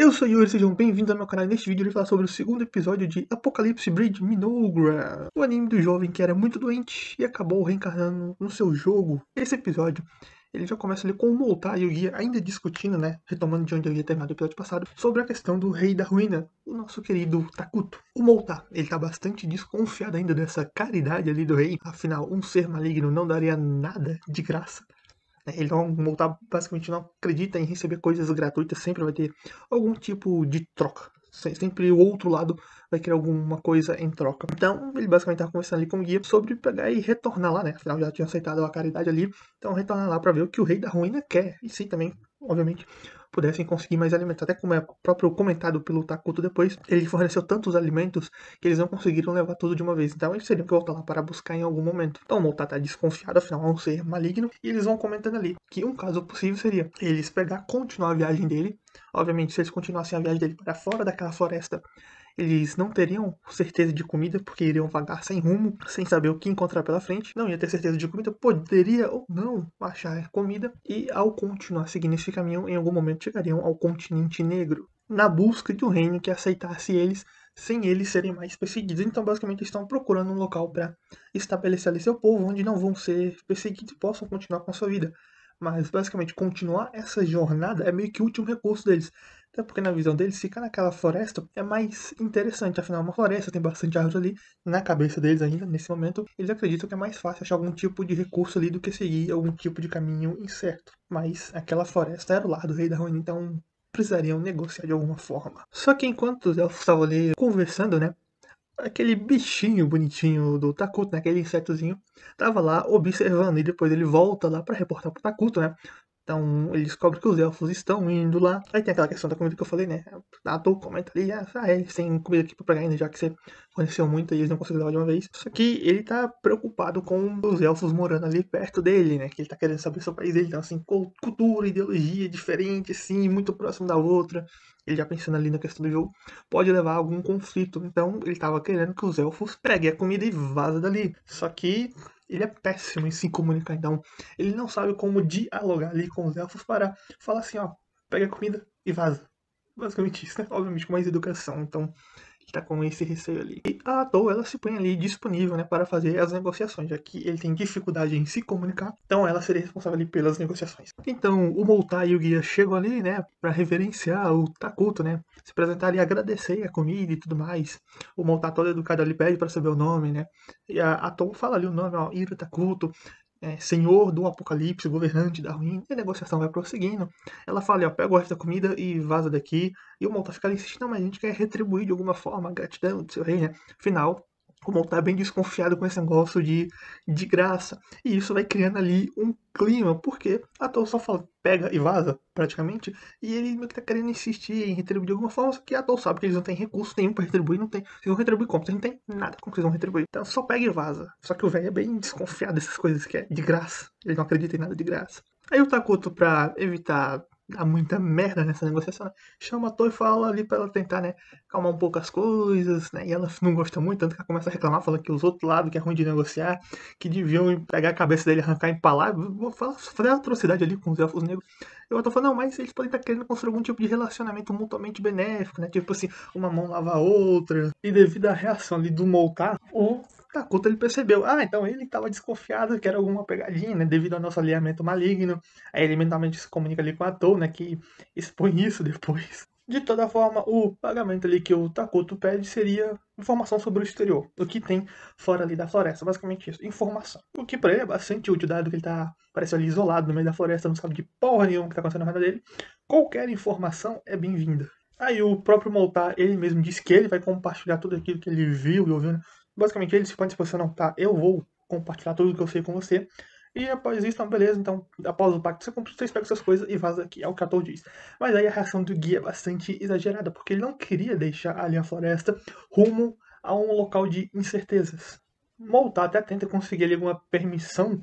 Eu sou o Yuri, sejam bem-vindos ao meu canal. Neste vídeo eu vou falar sobre o segundo episódio de Apocalypse Bridge Minogra, o anime do jovem que era muito doente e acabou reencarnando no seu jogo. Esse episódio, ele já começa ali com o Moltar e o Guia ainda discutindo, né, retomando de onde eu havia terminado o episódio passado, sobre a questão do Rei da Ruína, o nosso querido Takuto. O Moltar, ele tá bastante desconfiado ainda dessa caridade ali do rei, afinal, um ser maligno não daria nada de graça. Ele basicamente não acredita em receber coisas gratuitas, sempre vai ter algum tipo de troca. Sempre o outro lado vai querer alguma coisa em troca. Então, ele basicamente estava conversando ali com o guia sobre pegar e retornar lá, né? Afinal, já tinha aceitado a caridade ali. Então, retornar lá para ver o que o Rei da Ruína quer. E sim, também, obviamente, pudessem conseguir mais alimentos. Até como é próprio comentado pelo Takuto depois, ele forneceu tantos alimentos que eles não conseguiram levar tudo de uma vez. Então, eles teriam que voltar lá para buscar em algum momento. Então, o Moltar tá desconfiado, afinal, é um ser maligno. E eles vão comentando ali que um caso possível seria eles pegar, continuar a viagem dele. Obviamente, se eles continuassem a viagem dele para fora daquela floresta, eles não teriam certeza de comida, porque iriam vagar sem rumo, sem saber o que encontrar pela frente. Não ia ter certeza de comida, poderia ou não achar comida. E ao continuar seguindo esse caminho, em algum momento chegariam ao continente negro, na busca de um reino que aceitasse eles, sem eles serem mais perseguidos. Então, basicamente, estão procurando um local para estabelecer ali seu povo, onde não vão ser perseguidos e possam continuar com a sua vida. Mas, basicamente, continuar essa jornada é meio que o último recurso deles. Até porque, na visão deles, ficar naquela floresta é mais interessante. Afinal, uma floresta tem bastante árvore ali. Na cabeça deles ainda, nesse momento, eles acreditam que é mais fácil achar algum tipo de recurso ali do que seguir algum tipo de caminho incerto. Mas aquela floresta era o lar do Rei da Ruína, então precisariam negociar de alguma forma. Só que enquanto os elfos estavam ali conversando, né? Aquele bichinho bonitinho do Takuto, né, aquele insetozinho, tava lá observando e depois ele volta lá pra reportar pro Takuto, né? Então ele descobre que os elfos estão indo lá. Aí tem aquela questão da comida que eu falei, né? A Tou comenta ali, eles têm comida aqui pra pegar ainda, já que você forneceu muito e eles não conseguiram levar de uma vez. Só que ele tá preocupado com os elfos morando ali perto dele, né? Que ele tá querendo saber sobre o país dele. Então, assim, cultura, ideologia diferente, assim, muito próximo da outra. Ele já pensando ali na questão do jogo, pode levar a algum conflito. Então ele tava querendo que os elfos peguem a comida e vazem dali. Só que ele é péssimo em se comunicar, então ele não sabe como dialogar ali com os elfos para falar assim, ó, pega a comida e vaza. Basicamente isso, né? Obviamente com mais educação, então está com esse receio ali. E a Tou, ela se põe ali disponível, né, para fazer as negociações, já que ele tem dificuldade em se comunicar, então ela seria responsável ali pelas negociações. Então, o Moltar e o Guia chegam ali, né, para reverenciar o Takuto, né, se apresentar e agradecer a comida e tudo mais. O Moltar todo educado ali pede para saber o nome, né, e a Tou fala ali o nome, ó, Ira Takuto, senhor do apocalipse, governante da ruína, e a negociação vai prosseguindo. Ela fala, ó, pega o resto da comida e vaza daqui. E o Moltar fica ali insistindo, não, mas a gente quer retribuir de alguma forma a gratidão do seu rei, né? Afinal, o Moltar é bem desconfiado com esse negócio de graça. E isso vai criando ali um clima, porque a Toa só fala, pega e vaza, praticamente. E ele meio que tá querendo insistir em retribuir de alguma forma, só que a Toa sabe que eles não têm recurso nenhum pra retribuir, não tem. Vocês vão retribuir como? Vocês não tem nada como vocês vão retribuir. Então só pega e vaza. Só que o velho é bem desconfiado dessas coisas que é de graça. Ele não acredita em nada de graça. Aí o Takuto, pra evitar dar muita merda nessa negociação, né, chama a Toa e fala ali pra ela tentar, né, calmar um pouco as coisas, né, e ela não gosta muito, tanto que ela começa a reclamar, falando que os outros lados, que é ruim de negociar, que deviam pegar a cabeça dele e arrancar em palavras, vou fazer atrocidade ali com os elfos negros. Eu tô falando, não, mas eles podem estar querendo construir algum tipo de relacionamento mutuamente benéfico, né, tipo assim, uma mão lava a outra, e devido à reação ali do Moltar, o Takuto ele percebeu, então ele estava desconfiado que era alguma pegadinha, né, devido ao nosso alinhamento maligno. Aí ele mentalmente se comunica ali com a Tou, né, que expõe isso depois. De toda forma, o pagamento ali que o Takuto pede seria informação sobre o exterior, o que tem fora ali da floresta, basicamente isso, informação. O que pra ele é bastante útil, dado que ele tá, parece ali isolado no meio da floresta, não sabe de porra nenhuma que tá acontecendo na vida dele. Qualquer informação é bem-vinda. Aí o próprio Moltar, ele mesmo disse que ele vai compartilhar tudo aquilo que ele viu e ouviu, né? Basicamente ele se põe à disposição, não, tá, eu vou compartilhar tudo que eu sei com você. E após isso, beleza, então, após o pacto, você pega suas coisas e vaza aqui, é o que a Tou diz. Mas aí a reação do Gui é bastante exagerada, porque ele não queria deixar ali a floresta rumo a um local de incertezas. Moltar até tenta conseguir ali alguma permissão,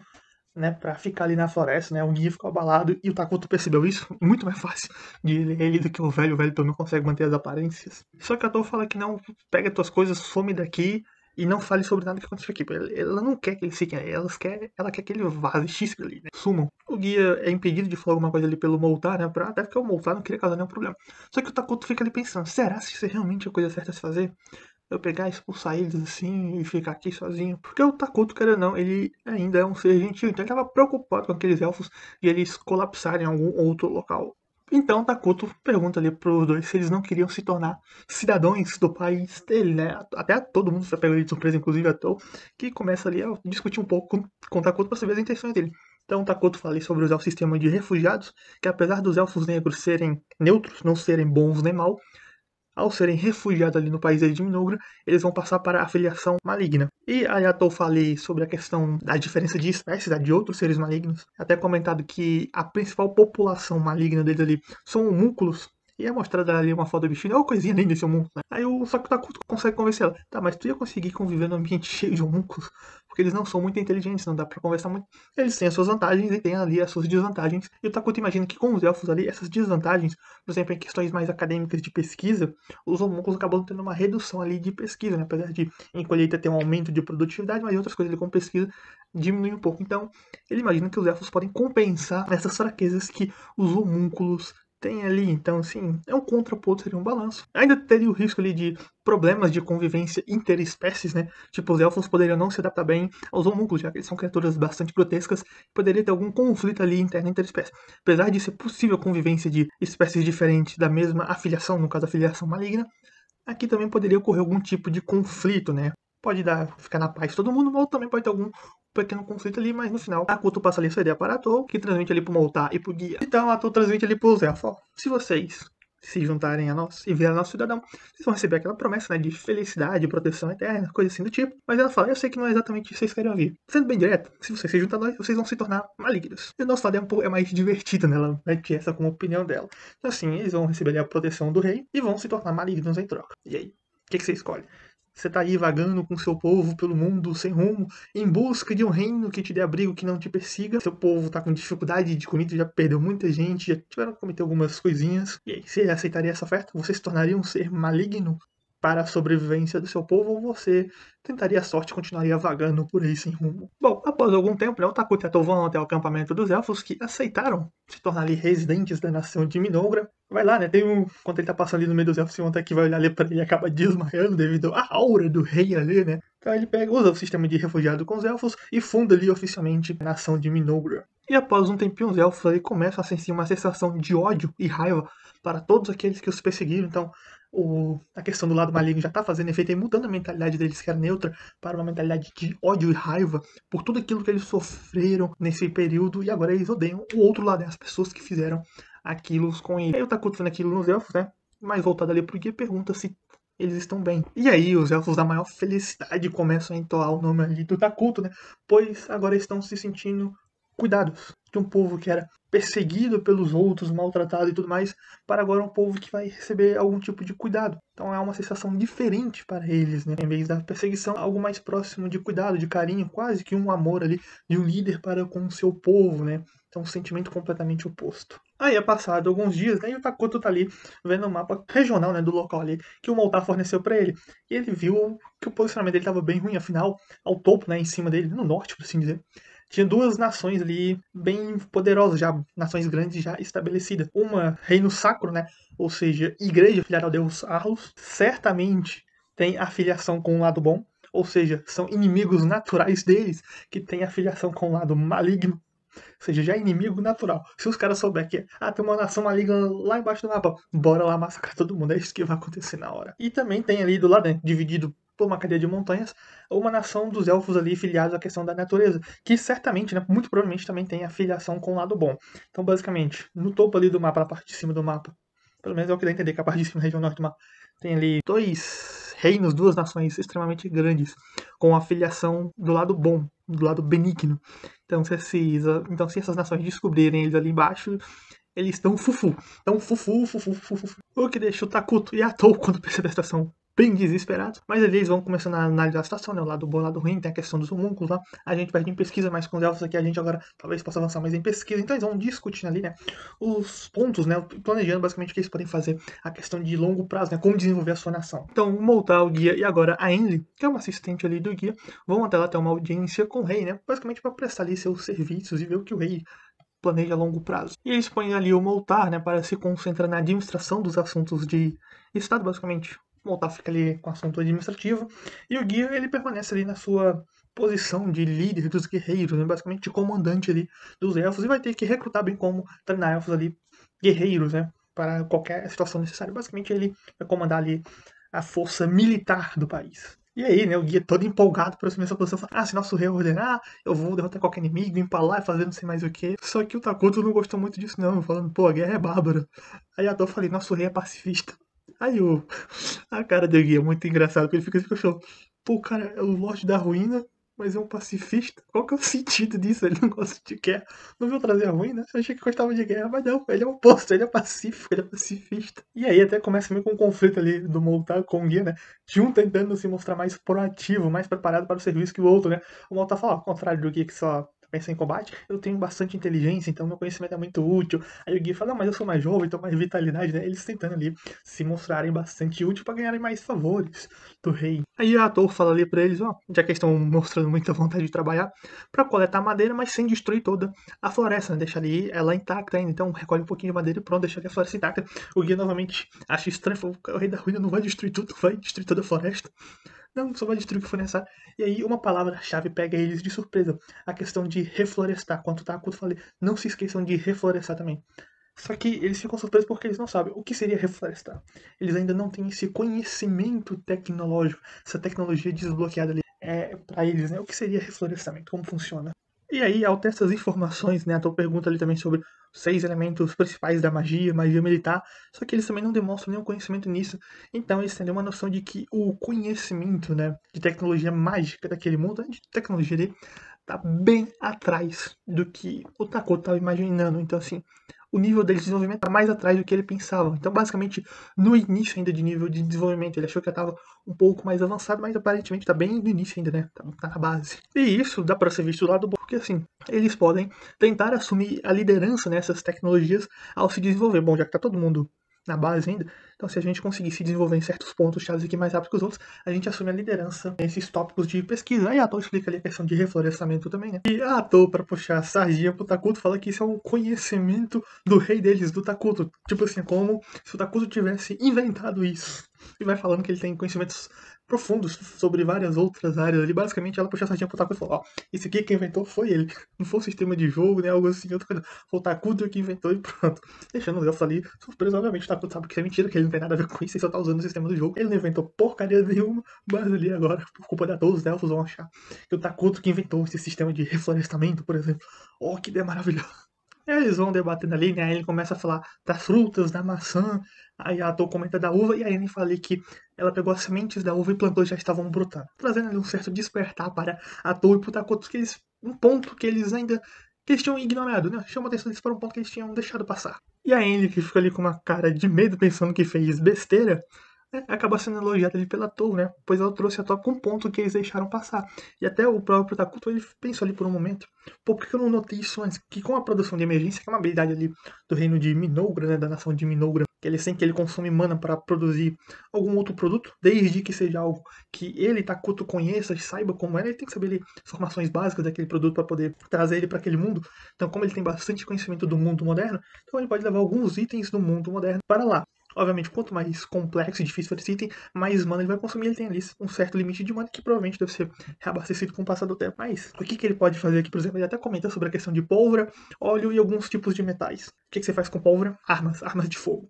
né, pra ficar ali na floresta, né, o Gui ficou abalado, e o Takuto percebeu isso, muito mais fácil de ler ele do que o velho pelo menos consegue manter as aparências. Só que a Tou fala que não, pega tuas coisas, some daqui, e não fale sobre nada que aconteceu aqui. Ela não quer que eles fiquem aí, ela quer que ele vaze, xisque ali, né? Sumam. O guia é impedido de falar alguma coisa ali pelo Moltar, né? Até porque o Moltar não queria causar nenhum problema. Só que o Takuto fica ali pensando, será se isso é realmente a coisa certa a se fazer? Eu pegar, expulsar eles assim e ficar aqui sozinho. Porque o Takuto, querendo ou não, ele ainda é um ser gentil. Então ele tava preocupado com aqueles elfos e eles colapsarem em algum outro local. Então Takuto pergunta ali pros dois se eles não queriam se tornar cidadãos do país dele, né? Até todo mundo se pega ele de surpresa, inclusive a Tou, que começa ali a discutir um pouco com o Takuto para saber as intenções dele. Então Takuto fala ali sobre usar o sistema de refugiados, que apesar dos elfos negros serem neutros, não serem bons nem mal, ao serem refugiados ali no país de Minogra, eles vão passar para a filiação maligna. E aí a Tou falei sobre a questão da diferença de espécies, de outros seres malignos. Até comentado que a principal população maligna deles ali são homúnculos. E é mostrada ali uma foto do bichinho, é uma coisinha linda esse homúnculo, né? Aí o só que o Takuto consegue convencer ela. Tá, mas tu ia conseguir conviver num ambiente cheio de homúnculos? Porque eles não são muito inteligentes, não dá pra conversar muito. Eles têm as suas vantagens e têm ali as suas desvantagens. E o Takuto imagina que com os elfos ali, essas desvantagens, por exemplo, em questões mais acadêmicas de pesquisa, os homúnculos acabam tendo uma redução ali de pesquisa, né? Apesar de em colheita ter um aumento de produtividade, mas outras coisas ali como pesquisa diminuem um pouco. Então, ele imagina que os elfos podem compensar essas fraquezas que os homúnculos têm ali. Então, assim, é um contraponto, seria um balanço. Ainda teria o risco ali de problemas de convivência interespécies, né? Tipo, os elfos poderiam não se adaptar bem aos homúnculos, já que eles são criaturas bastante grotescas, poderia ter algum conflito ali interno interespécie. Apesar de ser possível a convivência de espécies diferentes da mesma afiliação, no caso a afiliação maligna, aqui também poderia ocorrer algum tipo de conflito, né? Pode ficar na paz todo mundo, ou também pode ter algum pequeno conflito ali, mas no final a Kuto passa ali sua ideia para a Tou, que transmite ali pro Moltar e pro Guia. Então a Tou transmite ali pros elfos, ó, se vocês se juntarem a nós e virarem nosso cidadão, vocês vão receber aquela promessa, né, de felicidade, proteção eterna, coisa assim do tipo. Mas ela fala, eu sei que não é exatamente isso que vocês querem ouvir. Sendo bem direto, se vocês se juntarem a nós, vocês vão se tornar malignos. E o nosso lado é mais divertido, né, ela vai ter essa como opinião dela. Então assim, eles vão receber ali a proteção do rei e vão se tornar malignos em troca. E aí, o que você escolhe? Você tá aí vagando com seu povo pelo mundo sem rumo, em busca de um reino que te dê abrigo, que não te persiga. Seu povo tá com dificuldade de comida, já perdeu muita gente, já tiveram que cometer algumas coisinhas. E aí, você aceitaria essa oferta? Você se tornaria um ser maligno para a sobrevivência do seu povo, ou você tentaria a sorte e continuaria vagando por aí sem rumo? Bom, após algum tempo, né, o Takuto e a Tou vão até o acampamento dos elfos, que aceitaram se tornar ali residentes da nação de Minogra. Vai lá, né, quando ele tá passando ali no meio dos elfos, tem um que vai olhar ali pra ele e acaba desmaiando devido à aura do rei ali, né? Então ele usa o sistema de refugiado com os elfos e funda ali oficialmente a nação de Minogra. E após um tempinho, os elfos ali começam a sentir uma sensação de ódio e raiva para todos aqueles que os perseguiram. Então, a questão do lado maligno já está fazendo efeito e mudando a mentalidade deles, que era neutra, para uma mentalidade de ódio e raiva por tudo aquilo que eles sofreram nesse período. E agora eles odeiam o outro lado, né? As pessoas que fizeram aquilo com ele. Aí o Takuto vendo aquilo nos elfos, né? Mais voltado ali pro guia, pergunta se eles estão bem. E aí os elfos da maior felicidade começam a entoar o nome ali do Takuto, né? Pois agora estão se sentindo cuidados de um povo que era perseguido pelos outros, maltratado e tudo mais, para agora um povo que vai receber algum tipo de cuidado. Então é uma sensação diferente para eles, né? Em vez da perseguição, algo mais próximo de cuidado, de carinho, quase que um amor ali de um líder para com o seu povo, né? Então um sentimento completamente oposto. Aí é passado alguns dias, né, e o Takuto tá ali vendo o mapa regional, né, do local ali que o Moltar forneceu para ele. E ele viu que o posicionamento dele estava bem ruim, afinal, ao topo, né, em cima dele, no norte, por assim dizer, tinha duas nações ali bem poderosas, já nações grandes já estabelecidas. Uma, Reino Sacro, né? Ou seja, igreja filiada ao deus Arlos, certamente tem afiliação com o lado bom, ou seja, são inimigos naturais deles, que tem afiliação com o lado maligno, ou seja, já é inimigo natural. Se os caras souberem que tem uma nação maligna lá embaixo do mapa, bora lá massacrar todo mundo, é isso que vai acontecer na hora. E também tem ali do lado dentro, dividido por uma cadeia de montanhas, uma nação dos elfos ali filiados à questão da natureza, que certamente, né, muito provavelmente também tem afiliação com o lado bom. Então, basicamente, no topo ali do mapa, na parte de cima do mapa, pelo menos é o que dá a entender, que a parte de cima da região norte do mapa, tem ali dois reinos, duas nações extremamente grandes, com afiliação do lado bom, do lado benigno. Então, se essas nações descobrirem eles ali embaixo, eles estão fufu. Então, fufu. O que deixa o Takuto e a Tou, quando percebe a situação, bem desesperados, mas ali eles vão começando a analisar a situação, né? O lado bom, o lado ruim, tem a questão dos homúnculos lá. A gente perde em pesquisa, mas com os elfos aqui a gente agora talvez possa avançar mais em pesquisa. Então eles vão discutindo ali, né? Os pontos, né? Planejando basicamente o que eles podem fazer, a questão de longo prazo, né? Como desenvolver a sua nação. Então o Moltar, o guia, e agora a Enli, que é uma assistente ali do guia, vão até lá ter uma audiência com o rei, né? Basicamente para prestar ali seus serviços e ver o que o rei planeja a longo prazo. E eles põem ali o Moltar, né, para se concentrar na administração dos assuntos de Estado, basicamente. O Moltar fica ali com o assunto administrativo, e o guia, ele permanece ali na sua posição de líder dos guerreiros, né, basicamente de comandante ali dos elfos, e vai ter que recrutar bem como treinar elfos ali, guerreiros, né, para qualquer situação necessária. Basicamente ele vai comandar ali a força militar do país. E aí, né, o guia todo empolgado para assumir essa posição, fala, se nosso rei ordenar, eu vou derrotar qualquer inimigo, empalar e fazer não sei mais o que. Só que o Takuto não gostou muito disso não, falando, pô, a guerra é bárbara. Aí a Dor falei, nosso rei é pacifista. Aí a cara do guia é muito engraçado, porque ele fica assim, achando, pô, o cara é o Lorde da Ruína, mas é um pacifista. Qual que é o sentido disso? Ele não gosta de guerra. Não viu trazer a ruína? Eu achei que gostava de guerra, mas não, ele é o oposto, ele é pacífico, ele é pacifista. E aí até começa meio com um conflito ali do Moltar com o guia, né? De um tentando se mostrar mais proativo, mais preparado para o serviço que o outro, né? O Moltar fala, ao contrário do guia que só pensa em combate, eu tenho bastante inteligência, então meu conhecimento é muito útil. Aí o Gui fala, mas eu sou mais jovem, tenho mais vitalidade, né? Eles tentando ali se mostrarem bastante útil para ganharem mais favores do rei. Aí o ator fala ali para eles, ó, já que eles estão mostrando muita vontade de trabalhar, para coletar madeira, mas sem destruir toda a floresta, né? Deixa ali ela intacta ainda, então recolhe um pouquinho de madeira e pronto, deixa ali a floresta intacta. O Gui novamente acha estranho, falou, o rei da ruína não vai destruir tudo, vai destruir toda a floresta. Não, só vai destruir o que for necessário. E aí uma palavra-chave pega eles de surpresa. A questão de reflorestar. Quanto tá eu falei, não se esqueçam de reflorestar também. Só que eles ficam surpresos porque eles não sabem o que seria reflorestar. Eles ainda não têm esse conhecimento tecnológico, essa tecnologia desbloqueada ali. É para eles, né? O que seria reflorestamento? Como funciona? E aí, ao ter essas informações, né, a tua pergunta ali também sobre os 6 elementos principais da magia, magia militar, só que eles também não demonstram nenhum conhecimento nisso. Então eles têm uma noção de que o conhecimento, né, de tecnologia mágica daquele mundo, de tecnologia dele, tá bem atrás do que o Takoto estava imaginando. Então, assim, o nível de desenvolvimento tá mais atrás do que ele pensava. Então, basicamente, no início ainda de nível de desenvolvimento, ele achou que já estava um pouco mais avançado, mas aparentemente tá bem no início ainda, né? Tá na base. E isso dá para ser visto do lado bom, porque assim, eles podem tentar assumir a liderança nessas tecnologias ao se desenvolver. Bom, já que tá todo mundo na base ainda, então se a gente conseguir se desenvolver em certos pontos chaves aqui mais rápido que os outros, a gente assume a liderança nesses tópicos de pesquisa. Aí a Atou explica ali a questão de reflorestamento também, né? E a Atou, pra puxar a sardinha pro Takuto, fala que isso é um conhecimento do rei deles, do Takuto. Tipo assim, como se o Takuto tivesse inventado isso. E vai falando que ele tem conhecimentos profundos sobre várias outras áreas ali. Basicamente, ela puxa a sardinha pro Takuto e falou, ó, esse aqui quem inventou foi ele. Não foi o sistema de jogo, né, algo assim, outra coisa. Foi o Takuto que inventou e pronto. Deixando os elfos ali surpreso, obviamente, o Takuto sabe que isso é mentira, que ele não tem nada a ver com isso, ele só tá usando o sistema do jogo. Ele não inventou porcaria nenhuma, mas ali agora, por culpa da todos os elfos vão achar que o Takuto que inventou esse sistema de reflorestamento, por exemplo. Oh, que ideia maravilhosa. Eles vão debatendo ali, né? Aí ele começa a falar das frutas, da maçã, aí a Atou comenta da uva, e aí ele fala que ela pegou as sementes da uva e plantou e já estavam brotando. Trazendo ali um certo despertar para a Atou e para o Takuto, que eles, um ponto que eles ainda que eles tinham ignorado, né? Chama a atenção deles para um ponto que eles tinham deixado passar. E a Anne, que fica ali com uma cara de medo, pensando que fez besteira, né, acaba sendo elogiada ali pela Tou, né? Pois ela trouxe a Tou com um ponto que eles deixaram passar. E até o próprio Takuto, ele pensou ali por um momento, pô, por que eu não notei isso antes? Que com a produção de emergência, que é uma habilidade ali do reino de Minogra, né, da nação de Minogra, que ele sente que ele consome mana para produzir algum outro produto, desde que seja algo que ele, Takuto, conheça, saiba como é, ele tem que saber ali informações básicas daquele produto para poder trazer ele para aquele mundo. Então, como ele tem bastante conhecimento do mundo moderno, então ele pode levar alguns itens do mundo moderno para lá. Obviamente, quanto mais complexo e difícil for esse item, mais mana ele vai consumir. Ele tem ali um certo limite de mana que provavelmente deve ser reabastecido com o passar do tempo. Mas o que ele pode fazer aqui, por exemplo, ele até comenta sobre a questão de pólvora, óleo e alguns tipos de metais. O que você faz com pólvora? Armas de fogo.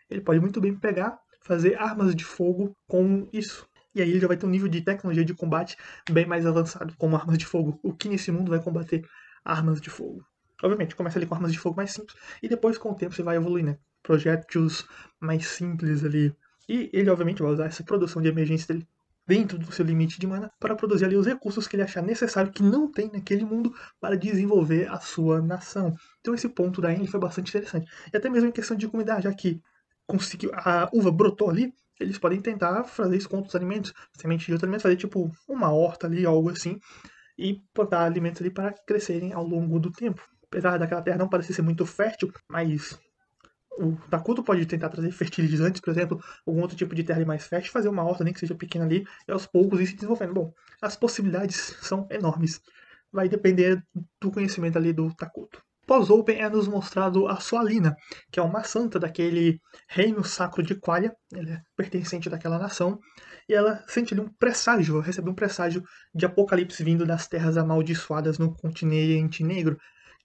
Ele pode muito bem pegar, fazer armas de fogo com isso. E aí ele já vai ter um nível de tecnologia de combate bem mais avançado, como armas de fogo. O que nesse mundo vai combater armas de fogo? Obviamente, começa ali com armas de fogo mais simples, e depois com o tempo você vai evoluir, né? Projéteis mais simples ali. E ele, obviamente, vai usar essa produção de emergência dele dentro do seu limite de mana para produzir ali os recursos que ele achar necessário que não tem naquele mundo para desenvolver a sua nação. Então esse ponto da Enel foi bastante interessante. E até mesmo em questão de comunidade, já que conseguiu, a uva brotou ali, eles podem tentar fazer isso com outros alimentos, semente de outros alimentos, fazer tipo uma horta ali, algo assim, e plantar alimentos ali para crescerem ao longo do tempo. Apesar daquela terra não parecer ser muito fértil, mas o Takuto pode tentar trazer fertilizantes, por exemplo, algum outro tipo de terra ali mais fértil, fazer uma horta, nem que seja pequena ali, e aos poucos ir se desenvolvendo. Bom, as possibilidades são enormes. Vai depender do conhecimento ali do Takuto. Pós-Open é nos mostrado a Sualina, que é uma santa daquele reino sacro de Qualia, ela é pertencente daquela nação, e ela sente ali um presságio, recebe um presságio de apocalipse vindo das terras amaldiçoadas no continente negro,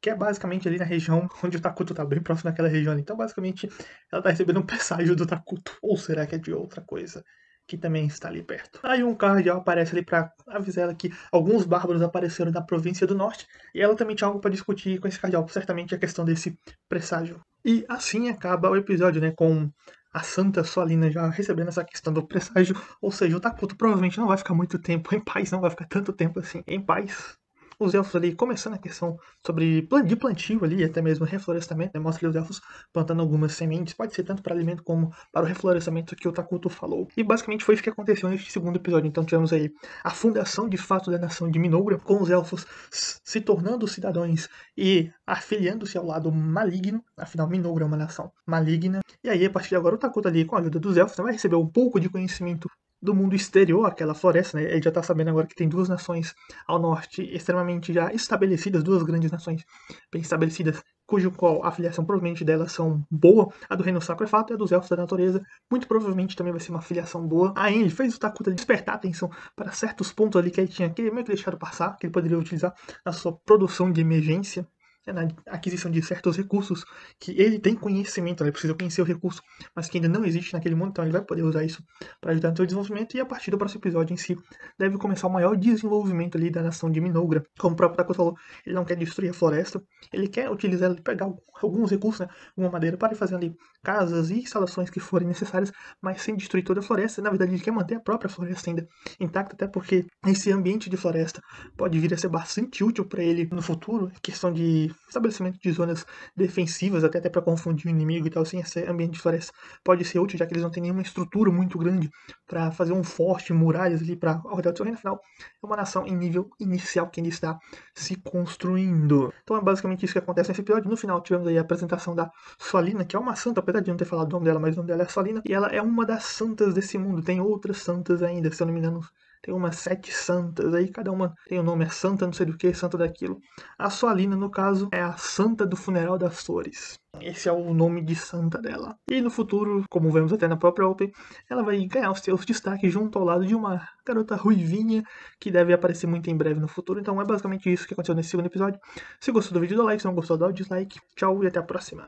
que é basicamente ali na região onde o Takuto tá, bem próximo daquela região ali. Então, basicamente, ela tá recebendo um presságio do Takuto. Ou será que é de outra coisa que também está ali perto? Aí um cardeal aparece ali pra avisar ela que alguns bárbaros apareceram da província do norte, e ela também tinha algo para discutir com esse cardeal, certamente a questão desse presságio. E assim acaba o episódio, né, com a Santa Sualina já recebendo essa questão do presságio, ou seja, o Takuto provavelmente não vai ficar muito tempo em paz, não vai ficar tanto tempo assim em paz. Os elfos ali começando a questão sobre de plantio ali, até mesmo reflorestamento, né? Mostra ali os elfos plantando algumas sementes, pode ser tanto para alimento como para o reflorestamento que o Takuto falou. E basicamente foi isso que aconteceu neste segundo episódio. Então tivemos aí a fundação de fato da nação de Minoura, com os elfos se tornando cidadãos e afiliando-se ao lado maligno, afinal Minoura é uma nação maligna. E aí a partir de agora o Takuto ali, com a ajuda dos elfos, vai receber um pouco de conhecimento do mundo exterior àquela floresta, né? Ele já tá sabendo agora que tem duas nações ao norte extremamente já estabelecidas, duas grandes nações bem estabelecidas, cujo qual a filiação provavelmente delas são boa. A do Reino Sacro é fato, e a dos Elfos da Natureza muito provavelmente também vai ser uma filiação boa. Aí ele fez o Takuta despertar a atenção para certos pontos ali que ele tinha que meio que deixado passar, que ele poderia utilizar na sua produção de emergência, na aquisição de certos recursos que ele tem conhecimento, ele precisa conhecer o recurso, mas que ainda não existe naquele mundo, então ele vai poder usar isso para ajudar no seu desenvolvimento, e a partir do próximo episódio em si, deve começar o maior desenvolvimento ali da nação de Minoura. Como o próprio Takuto falou, ele não quer destruir a floresta, ele quer utilizar ela, pegar alguns recursos, né, alguma madeira, para fazer ali casas e instalações que forem necessárias, mas sem destruir toda a floresta. Na verdade, ele quer manter a própria floresta ainda intacta, até porque esse ambiente de floresta pode vir a ser bastante útil para ele no futuro, questão de estabelecimento de zonas defensivas, até para confundir o inimigo e tal, assim, esse ambiente de floresta pode ser útil, já que eles não têm nenhuma estrutura muito grande para fazer um forte, muralhas ali para rodar o seu reino. Afinal, é uma nação em nível inicial que ainda está se construindo. Então é basicamente isso que acontece nesse episódio. No final tivemos aí a apresentação da Sualina, que é uma santa, apesar de não ter falado o nome dela, mas o nome dela é Sualina, e ela é uma das santas desse mundo. Tem outras santas ainda, se eu não me engano, tem umas 7 santas aí, cada uma tem o nome, é santa não sei do que, santa daquilo. A Sualina, no caso, é a santa do funeral das flores. Esse é o nome de santa dela. E no futuro, como vemos até na própria Open, ela vai ganhar os seus destaques junto ao lado de uma garota ruivinha que deve aparecer muito em breve no futuro. Então é basicamente isso que aconteceu nesse segundo episódio. Se gostou do vídeo, dá like, se não gostou, dá o dislike. Tchau e até a próxima.